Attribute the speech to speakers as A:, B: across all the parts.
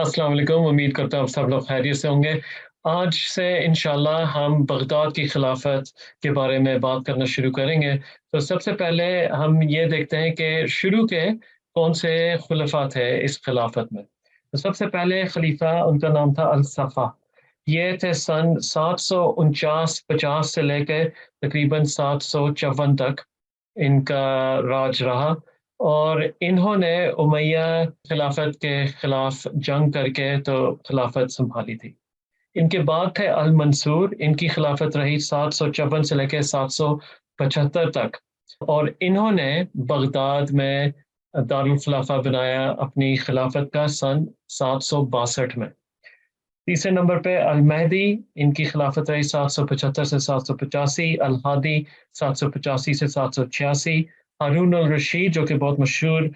A: अस्सलाम वालेकुम। उम्मीद करता हूँ आप सब लोग खैरियत से होंगे। आज से इंशाल्लाह हम बगदाद की खिलाफत के बारे में बात करना शुरू करेंगे। तो सबसे पहले हम ये देखते हैं कि शुरू के कौन से खुलफा थे इस खिलाफत में। तो सबसे पहले खलीफा उनका नाम था अल-सफ़ा। ये थे सन 749-50 से लेकर तकरीबन 754 तक इनका राज रहा और इन्होंने उमैया खिलाफत के खिलाफ जंग करके तो खिलाफत संभाली थी। इनके बाद थे अल मंसूर, इनकी खिलाफत रही 754 से लेकर 775 तक और इन्होंने बगदाद में दारुल खिलाफा बनाया अपनी खिलाफत का सन 762 में। तीसरे नंबर पे अल महदी, इनकी खिलाफत रही 775 से 785, अल हादी 785 से 786, हारून अल रशीद जो कि बहुत मशहूर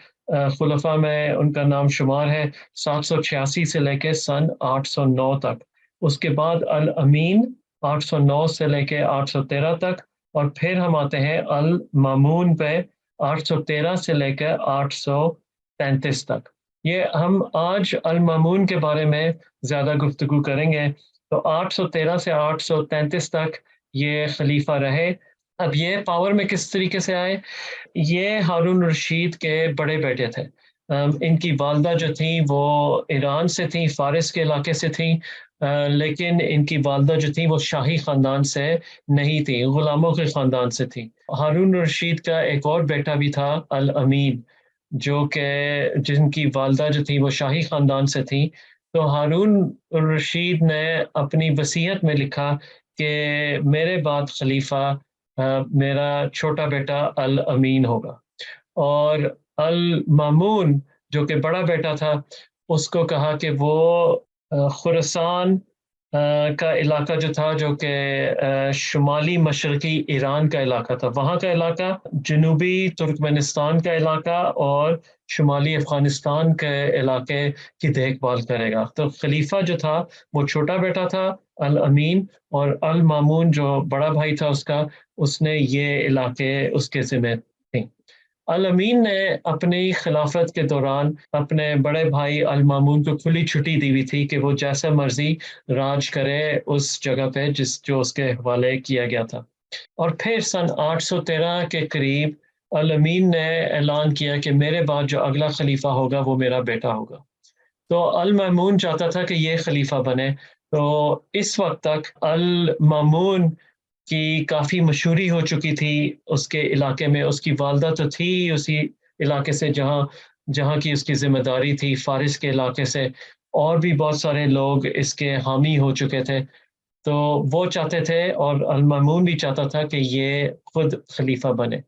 A: खुलफा में उनका नाम शुमार है 786 से लेकर सन 809 तक। उसके बाद अल अमीन 809 से लेकर 813 तक और फिर हम आते हैं अल मामून पे 813 से लेकर 833 तक। ये हम आज अल मामून के बारे में ज़्यादा गुफ्तगू करेंगे। तो 813 से 833 तक ये खलीफा रहे। अब ये पावर में किस तरीके से आए? ये हारून रशीद के बड़े बेटे थे। इनकी वालदा जो थी वो ईरान से थी, फ़ारिस के इलाके से थी, लेकिन इनकी वालदा जो थी वो शाही ख़ानदान से नहीं थी, ग़ुलामों के ख़ानदान से थी। हारून रशीद का एक और बेटा भी था अल अमीन, जो कि जिनकी वालदा जो थी वो शाही ख़ानदान से थी। तो हारून रशीद ने अपनी वसीयत में लिखा कि मेरे बाद खलीफा मेरा छोटा बेटा अल अमीन होगा और अल मामून जो कि बड़ा बेटा था उसको कहा कि वो खुरासान का इलाका जो था जो कि शुमाली मशरकी ईरान का इलाका था, वहाँ का इलाका, जनूबी तुर्कमेनिस्तान का इलाका और शुमाली अफ़गानिस्तान के इलाके की देखभाल करेगा। तो खलीफा जो था वो छोटा बेटा था अल अमीन और अल मामून जो बड़ा भाई था उसका, उसने ये इलाके उसके ज़िम्मे थे। अल अमीन ने अपनी खिलाफत के दौरान अपने बड़े भाई अल मामून को खुली छुट्टी दी हुई थी कि वो जैसा मर्जी राज करे उस जगह पे जिस जो उसके हवाले किया गया था। और फिर सन 813 के करीब अल अमीन ने ऐलान किया कि मेरे बाद जो अगला खलीफा होगा वो मेरा बेटा होगा। तो अल मामून चाहता था कि ये खलीफा बने। तो इस वक्त तक अल मामून की काफ़ी मशहूरी हो चुकी थी उसके इलाके में, उसकी वालदा तो थी उसी इलाके से जहाँ जहाँ की उसकी ज़िम्मेदारी थी, फ़ारिस के इलाके से, और भी बहुत सारे लोग इसके हामी हो चुके थे। तो वो चाहते थे और अल मामून भी चाहता था कि ये खुद खलीफा बने।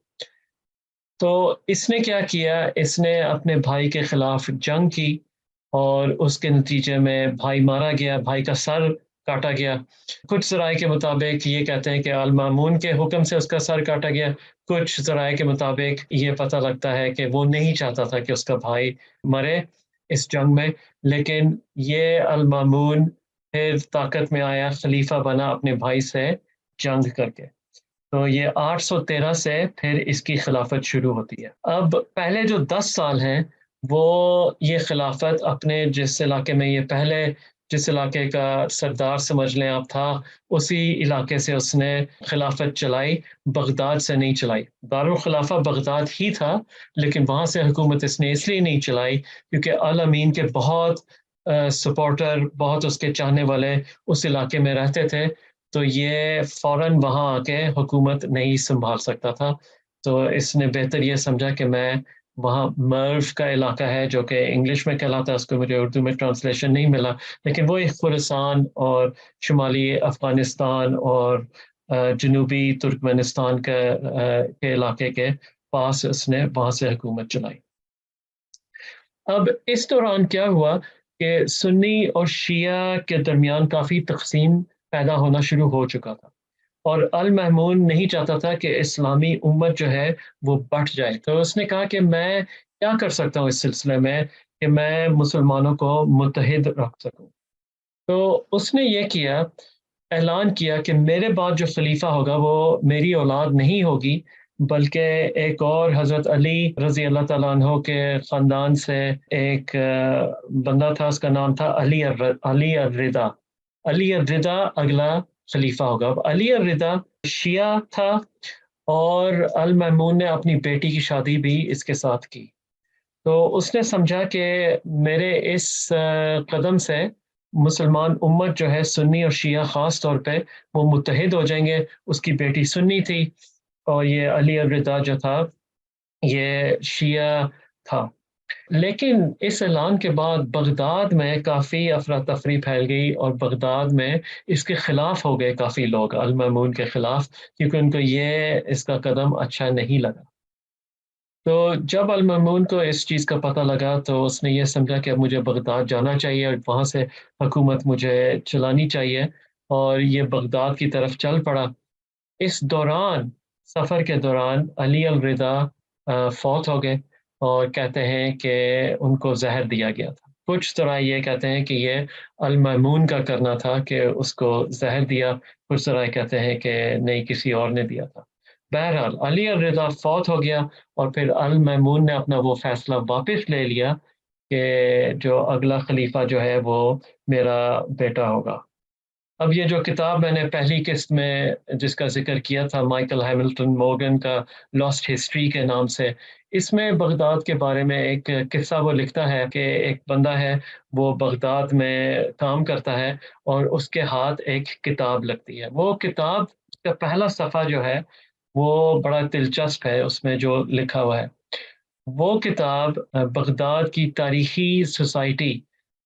A: तो इसने क्या किया, इसने अपने भाई के खिलाफ जंग की और उसके नतीजे में भाई मारा गया, भाई का सर काटा गया। कुछ ज़राए के मुताबिक ये कहते हैं कि अल मामून के हुक्म से उसका सर काटा गया, कुछ ज़राए के मुताबिक ये पता लगता है कि वो नहीं चाहता था कि उसका भाई मरे इस जंग में, लेकिन ये अल मामून फिर ताकत में आया, खलीफा बना अपने भाई से जंग करके। तो ये 813 से फिर इसकी खिलाफत शुरू होती है। अब पहले जो 10 साल हैं, वो ये खिलाफत अपने जिस इलाके में ये पहले जिस इलाके का सरदार समझ लें आप था, उसी इलाके से उसने खिलाफत चलाई, बगदाद से नहीं चलाई। दारुल खिलाफा बगदाद ही था, लेकिन वहाँ से हुकूमत इसने इसलिए नहीं चलाई क्योंकि अल अमीन के बहुत सपोर्टर, बहुत उसके चाहने वाले उस इलाके में रहते थे। तो ये फ़ौरन वहाँ आके हुकूमत नहीं सँभाल सकता था। तो इसने बेहतर ये समझा कि मैं वहाँ मर्व का इलाका है जो कि इंग्लिश में कहलाता है, उसको मुझे उर्दू में ट्रांसलेशन नहीं मिला, लेकिन वो एक खुरासान और शुमाली अफ़गानिस्तान और जनूबी तुर्कमेनिस्तान के इलाके के पास उसने वहाँ से हुकूमत चलाई। अब इस दौरान क्या हुआ कि सुन्नी और शिया के दरमियान काफ़ी तक़सीम पैदा होना शुरू हो चुका था और अल महमून नहीं चाहता था कि इस्लामी उम्मत जो है वो बँट जाए। तो उसने कहा कि मैं क्या कर सकता हूँ इस सिलसिले में कि मैं मुसलमानों को मुत्तहिद रख सकूँ। तो उसने ये किया, ऐलान किया कि मेरे बाद जो खलीफा होगा वो मेरी औलाद नहीं होगी, بلکہ ایک اور حضرت علی رضی اللہ تعالیٰ عنہ کے خاندان سے ایک بندہ تھا، اس کا نام تھا علی الرضا۔ علی الرضا اگلا خلیفہ ہوگا۔ اب علی الرضا شیعہ تھا، اور المامون نے اپنی بیٹی کی شادی بھی اس کے ساتھ کی۔ تو اس نے سمجھا کہ میرے اس قدم سے مسلمان امت جو ہے، سنی اور شیعہ خاص طور پہ، وہ متحد ہو جائیں گے۔ اس کی بیٹی سنی تھی، اور یہ علی الرضا جو تھا یہ شیعہ تھا۔ لیکن اس اعلان کے بعد بغداد میں کافی افراتفری پھیل گئی، اور بغداد میں اس کے خلاف ہو گئے کافی لوگ، المامون کے خلاف، کیونکہ ان کو یہ اس کا قدم اچھا نہیں لگا۔ تو جب المامون کو اس چیز کا پتہ لگا تو اس نے یہ سمجھا کہ اب مجھے بغداد جانا چاہیے، اور وہاں سے حکومت مجھے چلانی چاہیے، اور یہ بغداد کی طرف چل پڑا۔ اس دوران، سفر کے دوران، علی الرضا فوت ہو گئے، اور کہتے ہیں کہ ان کو زہر دیا گیا تھا۔ کچھ طرح یہ کہتے ہیں کہ یہ المامون کا کرنا تھا کہ اس کو زہر دیا، کچھ طرح کہتے ہیں کہ نہیں، کسی اور نے دیا تھا۔ بہرحال علی الرضا فوت ہو گیا، اور پھر المامون نے اپنا وہ فیصلہ واپس لے لیا کہ جو اگلا خلیفہ جو ہے وہ میرا بیٹا ہوگا۔ اب یہ جو کتاب میں نے پہلی قسط میں جس کا ذکر کیا تھا، مائیکل ہیملٹن مورگن کا لاسٹ ہسٹری کے نام سے، اس میں بغداد کے بارے میں ایک قصہ وہ لکھتا ہے کہ ایک بندہ ہے، وہ بغداد میں کام کرتا ہے، اور اس کے ہاتھ ایک کتاب لگتی ہے۔ وہ کتاب کا پہلا صفحہ جو ہے وہ بڑا دلچسپ ہے، اس میں جو لکھا ہوا ہے۔ وہ کتاب بغداد کی تاریخی سوسائٹی،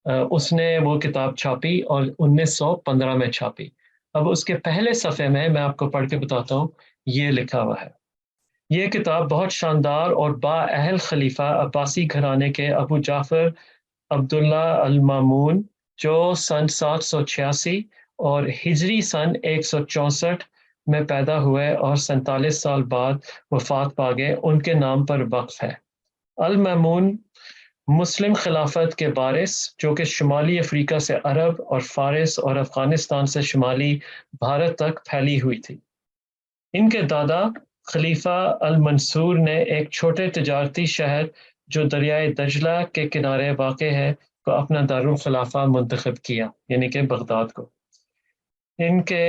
A: اس نے وہ کتاب چھاپی، اور 1915 میں چھاپی۔ اب اس کے پہلے صفحے میں آپ کو پڑھ کے بتاتا ہوں، یہ لکھا ہوا ہے: یہ کتاب بہت شاندار اور بااہل خلیفہ عباسی گھرانے کے ابو جعفر عبداللہ المامون، جو سن 786 اور ہجری سن 164 میں پیدا ہوئے اور 47 سال بعد وفات پا گئے، ان کے نام پر وقف ہے۔ المامون مسلم خلافت کے وارث، جو کہ شمالی افریقہ سے عرب اور فارس اور افغانستان سے شمالی بھارت تک پھیلی ہوئی تھی۔ ان کے دادا خلیفہ المنصور نے ایک چھوٹے تجارتی شہر جو دریائے دجلہ کے کنارے واقع ہے کو اپنا دارالخلافہ منتخب کیا، یعنی کہ بغداد کو۔ ان کے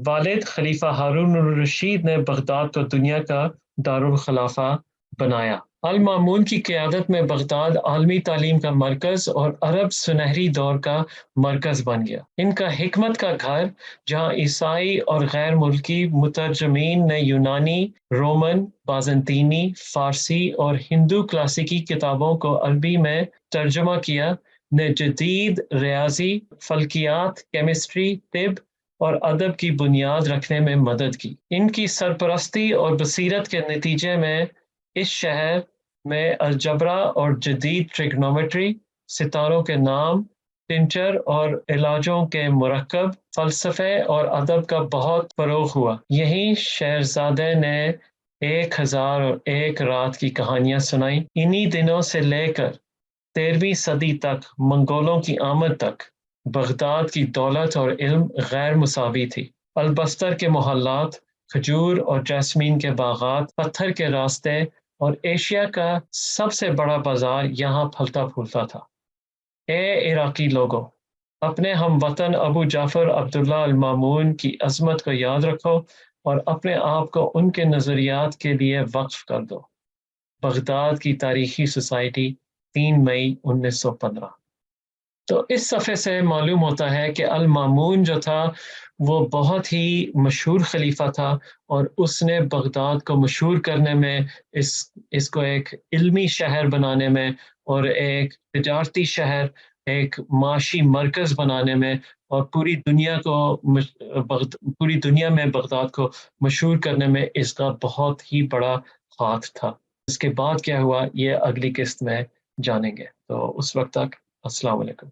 A: والد خلیفہ ہارون الرشید نے بغداد کو دنیا کا دارالخلافہ بنایا۔ المامون کی قیادت میں بغداد عالمی تعلیم کا مرکز اور عرب سنہری دور کا مرکز بن گیا۔ ان کا حکمت کا گھر، جہاں عیسائی اور غیر ملکی مترجمین نے یونانی، رومن، بازنطینی، فارسی اور ہندو کلاسیکی کتابوں کو عربی میں ترجمہ کیا، نے جدید ریاضی، فلکیات، کیمسٹری، طب اور ادب کی بنیاد رکھنے میں مدد کی۔ ان کی سرپرستی اور بصیرت کے نتیجے میں اس شہر میں الجبرا اور جدید ٹریگنومیٹری، ستاروں کے نام، ٹنچر اور علاجوں کے مرکب، فلسفے اور ادب کا بہت فروغ ہوا۔ یہیں شہرزادے نے 1001 رات کی کہانیاں سنائیں۔ انہی دنوں سے لے کر 13ویں صدی تک، منگولوں کی آمد تک، بغداد کی دولت اور علم غیر مساوی تھی۔ البستر کے محلات، کھجور اور جاسمین کے باغات، پتھر کے راستے اور ایشیا کا سب سے بڑا بازار یہاں پھلتا پھولتا تھا۔ اے عراقی لوگو، اپنے ہم وطن ابو جعفر عبداللہ المامون کی عظمت کو یاد رکھو، اور اپنے آپ کو ان کے نظریات کے لیے وقف کر دو۔ بغداد کی تاریخی سوسائٹی، 3 مئی 1915۔ تو اس صفحے سے معلوم ہوتا ہے کہ المامون جو تھا وہ بہت ہی مشہور خلیفہ تھا، اور اس نے بغداد کو مشہور کرنے میں، اس کو ایک علمی شہر بنانے میں، اور ایک تجارتی شہر، ایک معاشی مرکز بنانے میں، اور پوری دنیا میں بغداد کو مشہور کرنے میں اس کا بہت ہی بڑا ہاتھ تھا۔ اس کے بعد کیا ہوا یہ اگلی قسط میں جانیں گے۔ تو اس وقت تک السلام علیکم۔